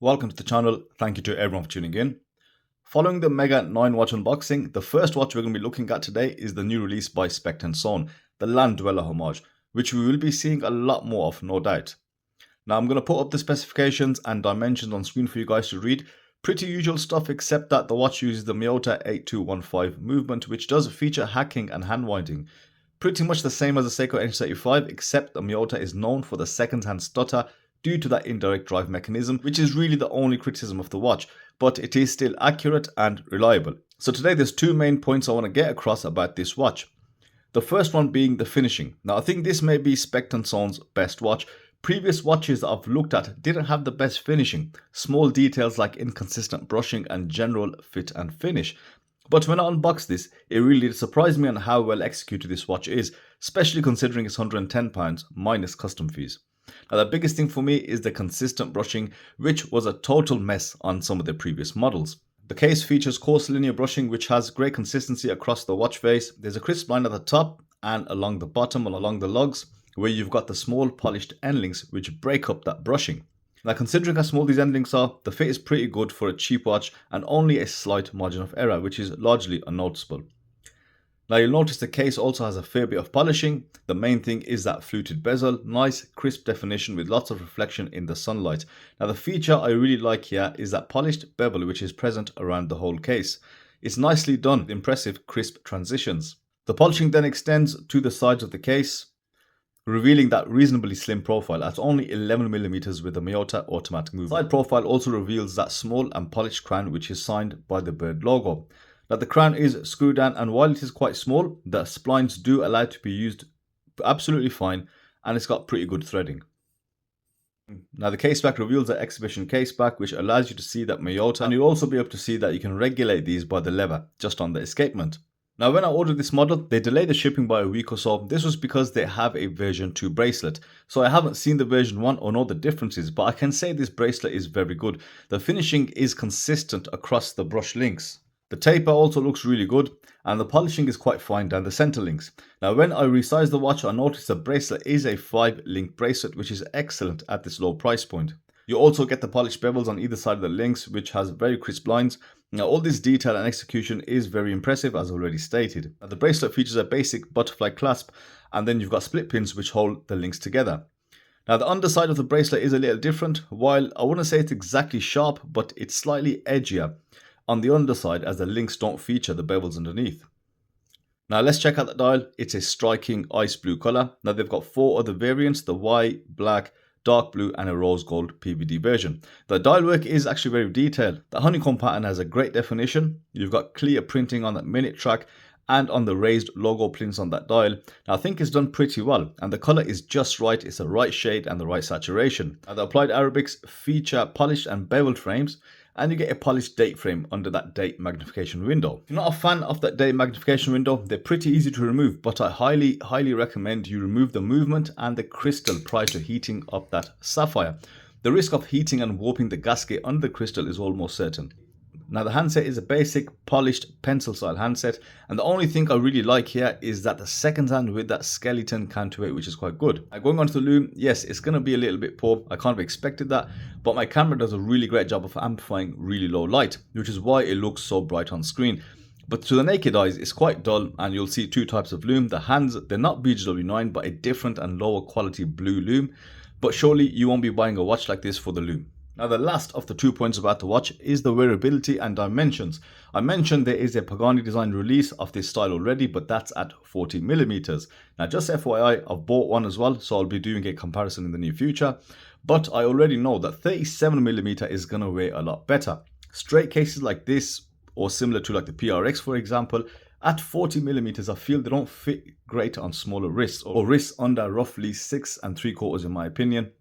Welcome to the channel. Thank you to everyone for tuning in. Following the Mega 9 watch unboxing, the first watch we're going to be looking at today is the new release by Specht Sohne, the Land Dweller Homage, which we will be seeing a lot more of, no doubt. Now I'm going to put up the specifications and dimensions on screen for you guys to read. Pretty usual stuff, except that the watch uses the Miyota 8215 movement, which does feature hacking and hand winding. Pretty much the same as the Seiko H35, except the Miyota is known for the second hand stutter due to that indirect drive mechanism, which is really the only criticism of the watch, but it is still accurate and reliable. So today there's two main points I want to get across about this watch. The first one being the finishing. Now I think this may be Specht Sohne's best watch. Previous watches that I've looked at didn't have the best finishing, small details like inconsistent brushing and general fit and finish. But when I unboxed this, it really did surprise me on how well executed this watch is, especially considering it's £110 minus custom fees. Now the biggest thing for me is the consistent brushing, which was a total mess on some of the previous models. The case features coarse linear brushing, which has great consistency across the watch face. There's a crisp line at the top and along the bottom and along the lugs, where you've got the small polished end links which break up that brushing. Now considering how small these end links are, the fit is pretty good for a cheap watch and only a slight margin of error, which is largely unnoticeable. Now you'll notice the case also has a fair bit of polishing. The main thing is that fluted bezel, nice crisp definition with lots of reflection in the sunlight. Now the feature I really like here is that polished bevel which is present around the whole case. It's nicely done with impressive crisp transitions. The polishing then extends to the sides of the case, revealing that reasonably slim profile at only 11mm with the Miyota automatic movement. Side profile also reveals that small and polished crown which is signed by the bird logo. Now the crown is screwed down, and while it is quite small, the splines do allow it to be used absolutely fine, and it's got pretty good threading. Now the case back reveals the exhibition case back, which allows you to see that Miyota, and you'll also be able to see that you can regulate these by the lever just on the escapement. Now when I ordered this model, they delayed the shipping by a week or so. This was because they have a version 2 bracelet. So I haven't seen the version 1 or know the differences, but I can say this bracelet is very good. The finishing is consistent across the brush links. The taper also looks really good, and the polishing is quite fine down the center links. Now when I resized the watch, I noticed the bracelet is a 5-link bracelet, which is excellent at this low price point. You also get the polished bevels on either side of the links, which has very crisp lines. Now all this detail and execution is very impressive, as already stated. Now, the bracelet features a basic butterfly clasp, and then you've got split pins which hold the links together. Now the underside of the bracelet is a little different. While I wouldn't say it's exactly sharp, but it's slightly edgier on the underside, as the links don't feature the bevels underneath. Now let's check out the dial. It's a striking ice blue color. Now they've got 4 other variants: the white, black, dark blue and a rose gold PVD version. The dial work is actually very detailed. The honeycomb pattern has a great definition. You've got clear printing on that minute track and on the raised logo prints on that dial. Now I think it's done pretty well, and the color is just right. It's the right shade and the right saturation. Now the applied Arabics feature polished and beveled frames, and you get a polished date frame under that date magnification window. If you're not a fan of that date magnification window, they're pretty easy to remove, but I highly recommend you remove the movement and the crystal prior to heating up that sapphire. The risk of heating and warping the gasket under the crystal is almost certain. Now the handset is a basic polished pencil style handset, and the only thing I really like here is that the second hand with that skeleton counterweight, which is quite good. Now going on to the Lume, yes, it's going to be a little bit poor. I kind of expected that, but my camera does a really great job of amplifying really low light, which is why it looks so bright on screen. But to the naked eyes, it's quite dull, and you'll see 2 types of Lume. The hands, they're not BGW9, but a different and lower quality blue Lume. But surely you won't be buying a watch like this for the Lume. Now the last of the 2 points about the watch is the wearability and dimensions. I mentioned there is a Pagani designed release of this style already, but that's at 40mm. Now just FYI, I've bought one as well, so I'll be doing a comparison in the near future. But I already know that 37mm is going to wear a lot better. Straight cases like this, or similar to like the PRX for example, at 40mm I feel they don't fit great on smaller wrists, or wrists under roughly 6 3/4 in my opinion.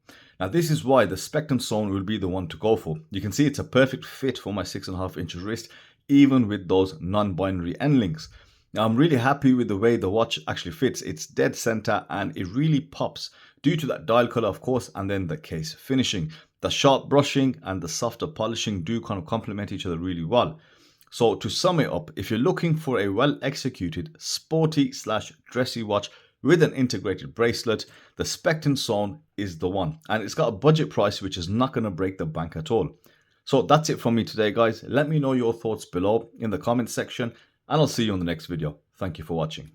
Now this is why the Specht Sohne will be the one to go for. You can see it's a perfect fit for my 6.5-inch wrist, even with those non-binary end links. Now I'm really happy with the way the watch actually fits. It's dead center and it really pops due to that dial color, of course, and then the case finishing. The sharp brushing and the softer polishing do kind of complement each other really well. So to sum it up, if you're looking for a well executed sporty / dressy watch with an integrated bracelet, the Specht Sohne is the one. And it's got a budget price which is not going to break the bank at all. So that's it from me today, guys. Let me know your thoughts below in the comments section, and I'll see you in the next video. Thank you for watching.